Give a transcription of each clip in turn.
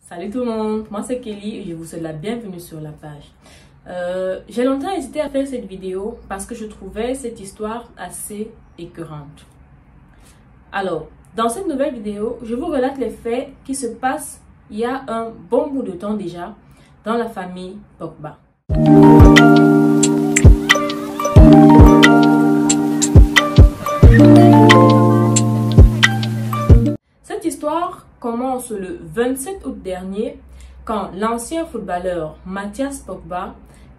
Salut tout le monde, moi c'est Kelly et je vous souhaite la bienvenue sur la page. J'ai longtemps hésité à faire cette vidéo parce que je trouvais cette histoire assez écœurante. Alors, dans cette nouvelle vidéo, je vous relate les faits qui se passent il y a un bon bout de temps déjà dans la famille Pogba. Cette histoire commence le 27 août dernier quand l'ancien footballeur Mathias Pogba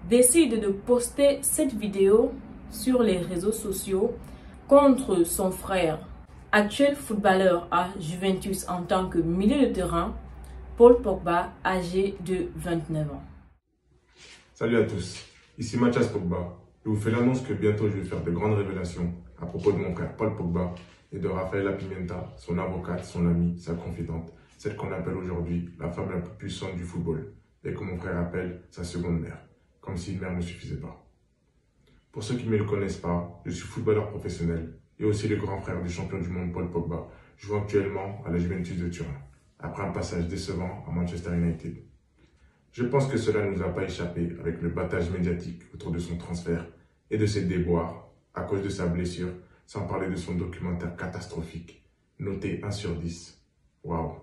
décide de poster cette vidéo sur les réseaux sociaux contre son frère, actuel footballeur à Juventus en tant que milieu de terrain, Paul Pogba, âgé de 29 ans. Salut à tous, ici Mathias Pogba. Je vous fais l'annonce que bientôt je vais faire de grandes révélations à propos de mon frère Paul Pogba et de Rafaela Pimenta, son avocate, son amie, sa confidente, celle qu'on appelle aujourd'hui la femme la plus puissante du football et que mon frère appelle sa seconde mère, comme si une mère ne suffisait pas. Pour ceux qui ne me le connaissent pas, je suis footballeur professionnel et aussi le grand frère du champion du monde Paul Pogba, jouant actuellement à la Juventus de Turin, après un passage décevant à Manchester United. Je pense que cela ne nous a pas échappé avec le battage médiatique autour de son transfert et de ses déboires à cause de sa blessure, sans parler de son documentaire catastrophique, noté 1 sur 10. Waouh!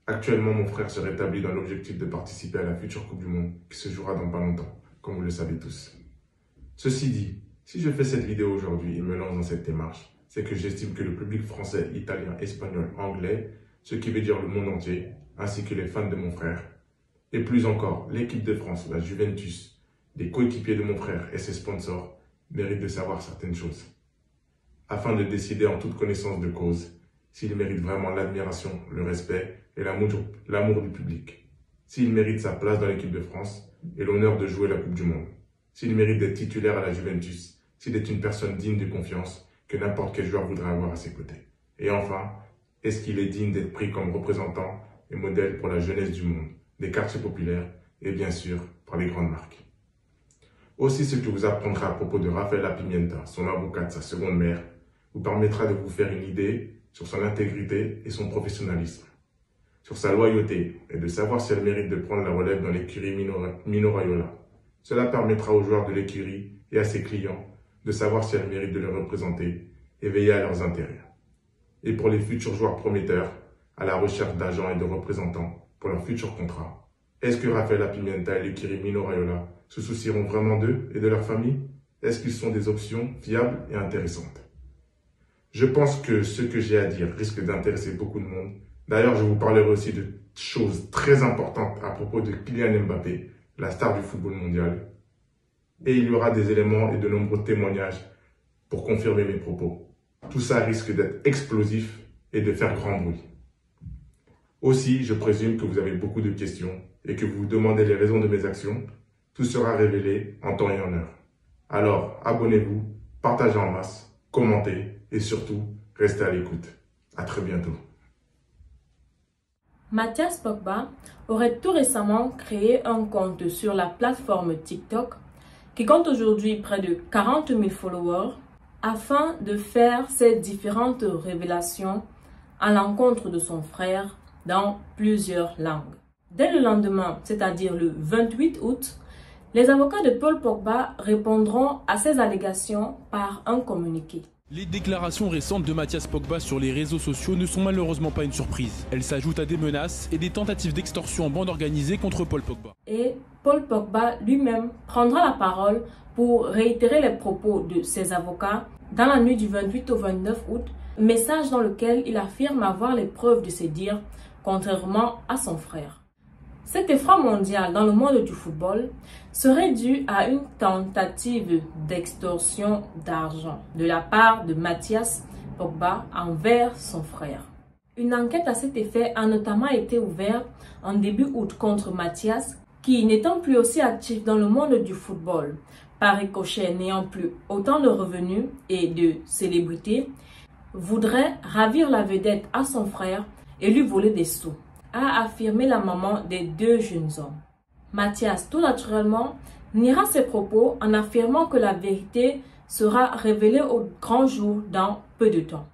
Actuellement, mon frère se rétablit dans l'objectif de participer à la future Coupe du Monde qui se jouera dans pas longtemps, comme vous le savez tous. Ceci dit, si je fais cette vidéo aujourd'hui et me lance dans cette démarche, c'est que j'estime que le public français, italien, espagnol, anglais, ce qui veut dire le monde entier, ainsi que les fans de mon frère, et plus encore l'équipe de France, la Juventus, les coéquipiers de mon frère et ses sponsors, méritent de savoir certaines choses, afin de décider en toute connaissance de cause s'il mérite vraiment l'admiration, le respect et l'amour du public, s'il mérite sa place dans l'équipe de France et l'honneur de jouer la Coupe du Monde, s'il mérite d'être titulaire à la Juventus, s'il est une personne digne de confiance que n'importe quel joueur voudrait avoir à ses côtés. Et enfin, est-ce qu'il est digne d'être pris comme représentant et modèle pour la jeunesse du monde, des quartiers populaires et bien sûr par les grandes marques. Aussi, ce que vous apprendrez à propos de Rafaela Pimenta, son avocate, sa seconde mère, vous permettra de vous faire une idée sur son intégrité et son professionnalisme, sur sa loyauté et de savoir si elle mérite de prendre la relève dans l'écurie Mino Raiola. Cela permettra aux joueurs de l'écurie et à ses clients de savoir si elle mérite de les représenter et veiller à leurs intérêts. Et pour les futurs joueurs prometteurs, à la recherche d'agents et de représentants pour leurs futurs contrats, est-ce que Rafaela Pimenta et l'écurie Mino Raiola se soucieront vraiment d'eux et de leur famille? Est-ce qu'ils sont des options fiables et intéressantes? Je pense que ce que j'ai à dire risque d'intéresser beaucoup de monde. D'ailleurs, je vous parlerai aussi de choses très importantes à propos de Kylian Mbappé, la star du football mondial. Et il y aura des éléments et de nombreux témoignages pour confirmer mes propos. Tout ça risque d'être explosif et de faire grand bruit. Aussi, je présume que vous avez beaucoup de questions et que vous vous demandez les raisons de mes actions. Tout sera révélé en temps et en heure. Alors, abonnez-vous, partagez en masse, commentez et surtout, restez à l'écoute. À très bientôt. Mathias Pogba aurait tout récemment créé un compte sur la plateforme TikTok qui compte aujourd'hui près de 40 000 followers afin de faire ses différentes révélations à l'encontre de son frère dans plusieurs langues. Dès le lendemain, c'est-à-dire le 28 août, les avocats de Paul Pogba répondront à ces allégations par un communiqué. Les déclarations récentes de Mathias Pogba sur les réseaux sociaux ne sont malheureusement pas une surprise. Elles s'ajoutent à des menaces et des tentatives d'extorsion en bande organisée contre Paul Pogba. Et Paul Pogba lui-même prendra la parole pour réitérer les propos de ses avocats dans la nuit du 28 au 29 août, message dans lequel il affirme avoir les preuves de ses dires, contrairement à son frère. Cet effroi mondial dans le monde du football serait dû à une tentative d'extorsion d'argent de la part de Mathias Pogba envers son frère. Une enquête à cet effet a notamment été ouverte en début août contre Mathias, qui n'étant plus aussi actif dans le monde du football, par ricochet n'ayant plus autant de revenus et de célébrités, voudrait ravir la vedette à son frère et lui voler des sous, a affirmé la maman des deux jeunes hommes. Mathias, tout naturellement, niera ses propos en affirmant que la vérité sera révélée au grand jour dans peu de temps.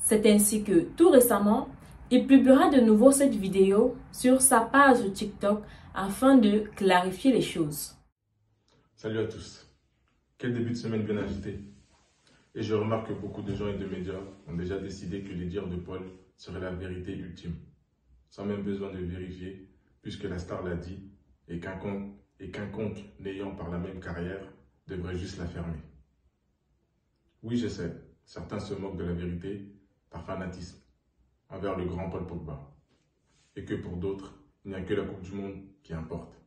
C'est ainsi que, tout récemment, Il publiera de nouveau cette vidéo sur sa page TikTok afin de clarifier les choses. Salut à tous. Quel début de semaine bien agité. Et je remarque que beaucoup de gens et de médias ont déjà décidé que les dires de Paul seraient la vérité ultime, sans même besoin de vérifier, puisque la star l'a dit, et quiconque n'ayant par la même carrière devrait juste la fermer. Oui, je sais, certains se moquent de la vérité par fanatisme envers le grand Paul Pogba, et que pour d'autres, il n'y a que la Coupe du Monde qui importe.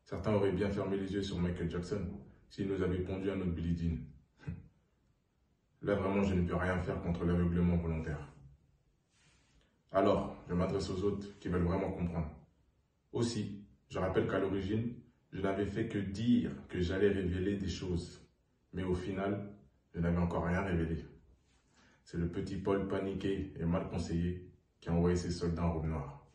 Certains auraient bien fermé les yeux sur Michael Jackson s'il nous avait pondu à notre Billie Jean. Là, vraiment, je ne peux rien faire contre l'aveuglement volontaire. Alors, je m'adresse aux autres qui veulent vraiment comprendre. Aussi, je rappelle qu'à l'origine, je n'avais fait que dire que j'allais révéler des choses. Mais au final, je n'avais encore rien révélé. C'est le petit Paul paniqué et mal conseillé qui a envoyé ses soldats en robe noire.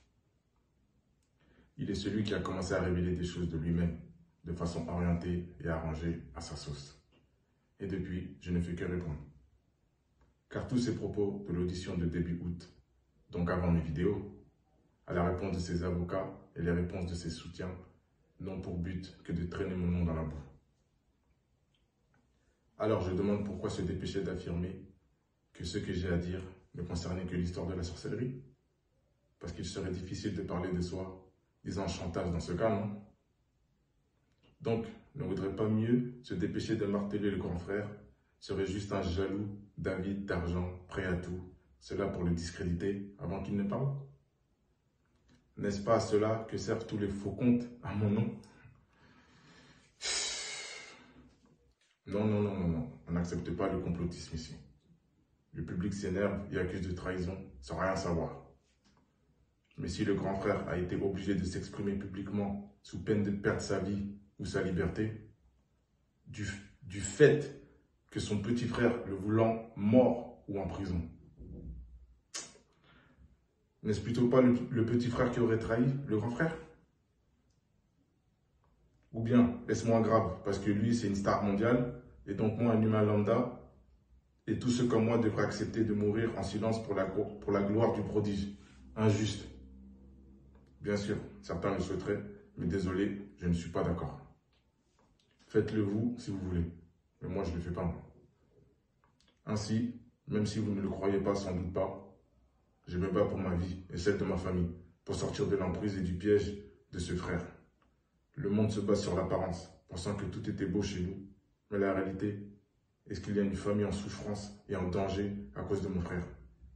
Il est celui qui a commencé à révéler des choses de lui-même, de façon orientée et arrangée à sa sauce. Et depuis, je ne fais que répondre. Car tous ces propos de l'audition de début août, donc avant mes vidéos, à la réponse de ses avocats et les réponses de ses soutiens, n'ont pour but que de traîner mon nom dans la boue. Alors je demande pourquoi se dépêcher d'affirmer que ce que j'ai à dire ne concernait que l'histoire de la sorcellerie? Parce qu'il serait difficile de parler de soi, disant chantage dans ce cas, non? Donc, ne vaudrait pas mieux se dépêcher de marteler le grand frère, serait juste un jaloux David d'argent, prêt à tout, cela pour le discréditer avant qu'il ne parle? N'est-ce pas à cela que servent tous les faux comptes à mon nom? Non, on n'accepte pas le complotisme ici. Le public s'énerve et accuse de trahison sans rien savoir. Mais si le grand frère a été obligé de s'exprimer publiquement sous peine de perdre sa vie ou sa liberté, du fait que son petit frère le voulant mort ou en prison, n'est-ce plutôt pas le petit frère qui aurait trahi le grand frère? Ou bien est-ce moins grave parce que lui c'est une star mondiale et donc moi un humain lambda et tous ceux comme moi devraient accepter de mourir en silence pour la gloire du prodige? Injuste. Bien sûr, certains le souhaiteraient, mais désolé, je ne suis pas d'accord. Faites-le vous si vous voulez, mais moi je ne le fais pas moi. Ainsi, même si vous ne le croyez pas, sans doute pas, je me bats pour ma vie et celle de ma famille, pour sortir de l'emprise et du piège de ce frère. Le monde se base sur l'apparence, pensant que tout était beau chez nous. Mais la réalité, est-ce qu'il y a une famille en souffrance et en danger à cause de mon frère,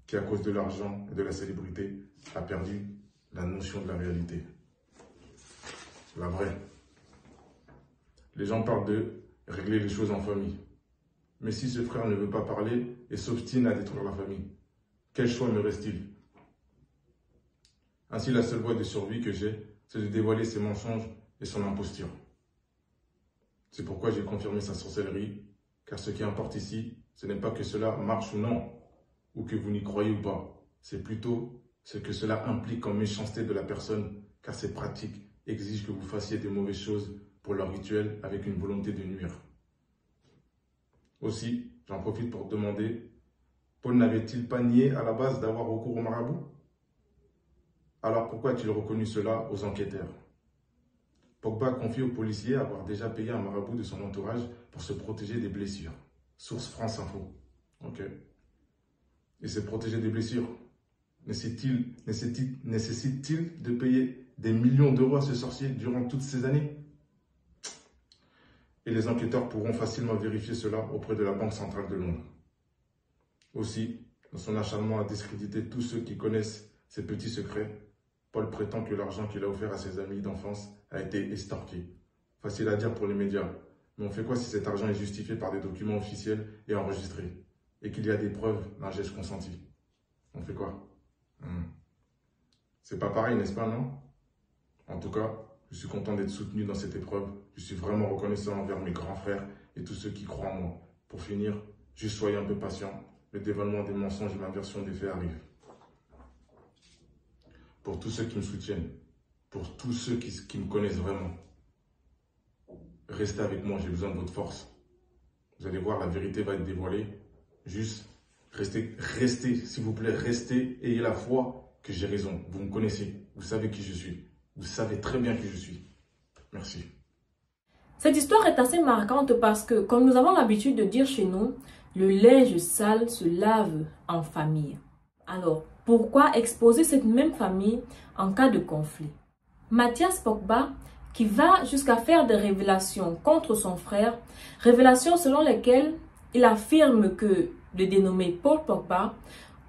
qui à cause de l'argent et de la célébrité a perdu la notion de la réalité, la vraie. Les gens parlent de régler les choses en famille. Mais si ce frère ne veut pas parler et s'obstine à détruire la famille, quel choix me reste-t-il? Ainsi, la seule voie de survie que j'ai, c'est de dévoiler ses mensonges et son imposture. C'est pourquoi j'ai confirmé sa sorcellerie, car ce qui importe ici, ce n'est pas que cela marche ou non, ou que vous n'y croyez ou pas. C'est plutôt ce que cela implique en méchanceté de la personne, car ces pratiques exigent que vous fassiez de mauvaises choses pour leur rituel avec une volonté de nuire. Aussi, j'en profite pour demander, Paul n'avait-il pas nié à la base d'avoir recours au marabout? Alors pourquoi a-t-il reconnu cela aux enquêteurs? Pogba confie aux policiers avoir déjà payé un marabout de son entourage pour se protéger des blessures. Source France Info. Ok. Et se protéger des blessures, nécessite-t-il de payer des millions d'euros à ce sorcier durant toutes ces années? Et les enquêteurs pourront facilement vérifier cela auprès de la Banque centrale de Londres. Aussi, dans son acharnement à discréditer tous ceux qui connaissent ses petits secrets, Paul prétend que l'argent qu'il a offert à ses amis d'enfance a été estorqué. Facile à dire pour les médias, mais on fait quoi si cet argent est justifié par des documents officiels et enregistrés, et qu'il y a des preuves d'un geste consenti? On fait quoi? C'est pas pareil, n'est-ce pas, non? En tout cas, je suis content d'être soutenu dans cette épreuve. Je suis vraiment reconnaissant envers mes grands frères et tous ceux qui croient en moi. Pour finir, juste soyez un peu patient. Le dévoilement des mensonges et ma version des faits arrive. Pour tous ceux qui me soutiennent, pour tous ceux qui me connaissent vraiment, restez avec moi, j'ai besoin de votre force. Vous allez voir, la vérité va être dévoilée. Juste, Restez, s'il vous plaît, restez, ayez la foi que j'ai raison. Vous me connaissez, vous savez qui je suis. Vous savez très bien qui je suis. Merci. Cette histoire est assez marquante parce que, comme nous avons l'habitude de dire chez nous, le linge sale se lave en famille. Alors, pourquoi exposer cette même famille en cas de conflit? Mathias Pogba, qui va jusqu'à faire des révélations contre son frère, révélations selon lesquelles il affirme que le dénommé Paul Pogba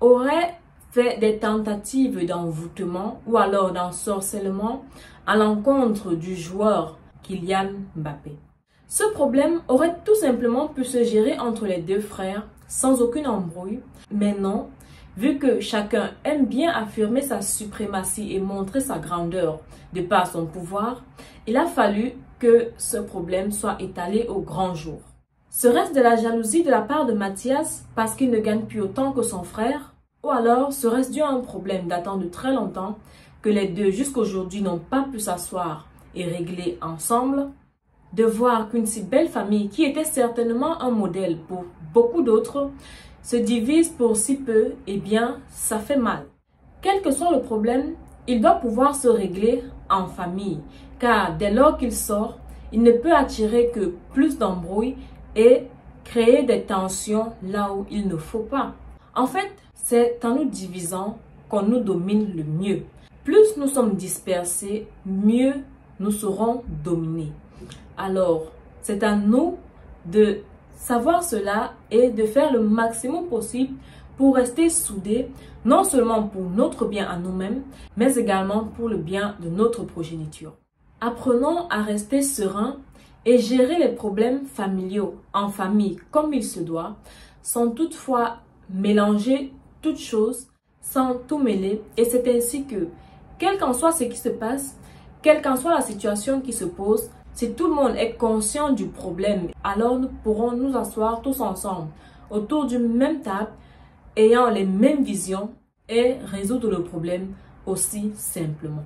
aurait fait des tentatives d'envoûtement ou alors d'ensorcellement à l'encontre du joueur Kylian Mbappé. Ce problème aurait tout simplement pu se gérer entre les deux frères sans aucune embrouille, mais non, vu que chacun aime bien affirmer sa suprématie et montrer sa grandeur de par son pouvoir, il a fallu que ce problème soit étalé au grand jour. Serait-ce de la jalousie de la part de Mathias parce qu'il ne gagne plus autant que son frère? Ou alors serait-ce dû à un problème datant de très longtemps que les deux jusqu'aujourd'hui n'ont pas pu s'asseoir et régler ensemble? De voir qu'une si belle famille, qui était certainement un modèle pour beaucoup d'autres, se divise pour si peu, eh bien, ça fait mal. Quel que soit le problème, il doit pouvoir se régler en famille, car dès lors qu'il sort, il ne peut attirer que plus d'embrouilles et créer des tensions là où il ne faut pas. En fait, c'est en nous divisant qu'on nous domine le mieux. Plus nous sommes dispersés, mieux nous serons dominés. Alors, c'est à nous de savoir cela et de faire le maximum possible pour rester soudés, non seulement pour notre bien à nous-mêmes, mais également pour le bien de notre progéniture. Apprenons à rester sereins et gérer les problèmes familiaux en famille comme il se doit, sans toutefois mélanger toutes choses, sans tout mêler. Et c'est ainsi que, quel qu'en soit ce qui se passe, quelle qu'en soit la situation qui se pose, si tout le monde est conscient du problème, alors nous pourrons nous asseoir tous ensemble autour d'une même table, ayant les mêmes visions et résoudre le problème aussi simplement.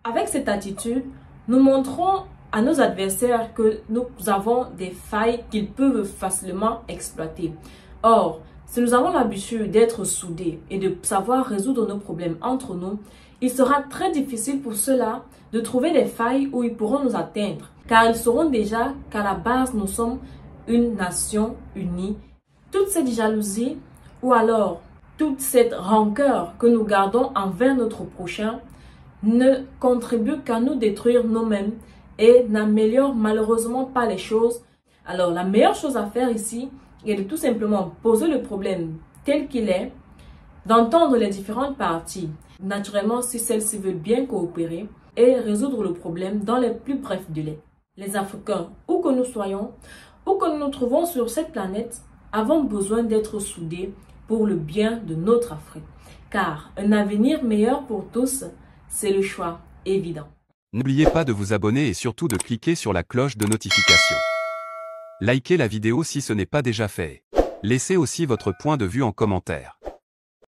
Avec cette attitude, nous montrons à nos adversaires que nous avons des failles qu'ils peuvent facilement exploiter. Or, si nous avons l'habitude d'être soudés et de savoir résoudre nos problèmes entre nous, il sera très difficile pour ceux-là de trouver des failles où ils pourront nous atteindre, car ils sauront déjà qu'à la base, nous sommes une nation unie. Toute cette jalousie ou alors toute cette rancœur que nous gardons envers notre prochain ne contribue qu'à nous détruire nous-mêmes et n'améliore malheureusement pas les choses. Alors la meilleure chose à faire ici est de tout simplement poser le problème tel qu'il est, d'entendre les différentes parties, naturellement si celles-ci veulent bien coopérer, et résoudre le problème dans les plus brefs délais. Les Africains, où que nous soyons, où que nous nous trouvons sur cette planète, avons besoin d'être soudés pour le bien de notre Afrique. Car un avenir meilleur pour tous, c'est le choix évident. N'oubliez pas de vous abonner et surtout de cliquer sur la cloche de notification. Likez la vidéo si ce n'est pas déjà fait. Laissez aussi votre point de vue en commentaire.